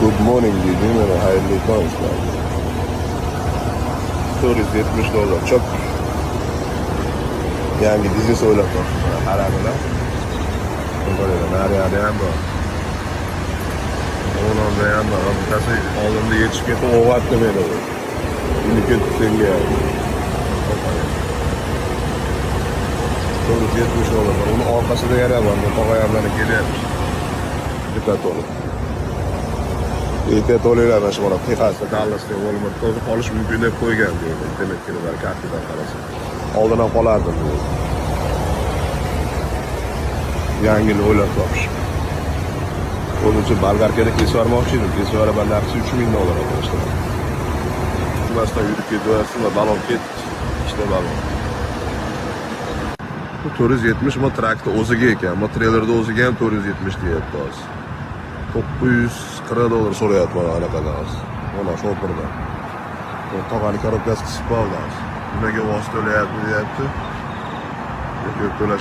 Good morning deydi, mana xayrli tong sizlarga. $470 chop. Yangi biznes o'ylab topdim. Qaranglar. Ko'ringlar, nariyada ham bor. O'nonda ham bor. Bittasi oldimda yetishib ketib o'g'atdi meni. Endi ketib senga. $470. Uni orqasida yana bor. Tog'ayamlarni kelyapti. Diqqat qiling. Ehtiyot bo'linglar, mana shu bola qiyg'asida Dallasda Walmart to'g'ri qolish mumkin deb qo'ygan deydi. Demak ki ular kartadan qarasa. Oldin ham qolardim deydi. Yangini o'ylab topish. O'zimcha bolgarkada kesib yubormoqchi edim. Kesib yuboraman, narxi $3000 arkadaşlar. Shundan yurib ketyapsiz va balon ketdi. İşte balon. Bu 470 bu traktor o'ziga ekan. Bu treylerda o'ziga ham 470 deyapti hozir. $940 so'rayapti mana anaqadan hozir. Mana shoferdan. Tog'ani korobkasi qisib qoldi hozir. Nimaga vosita to'layapti deyapti. Yo'q, to'lash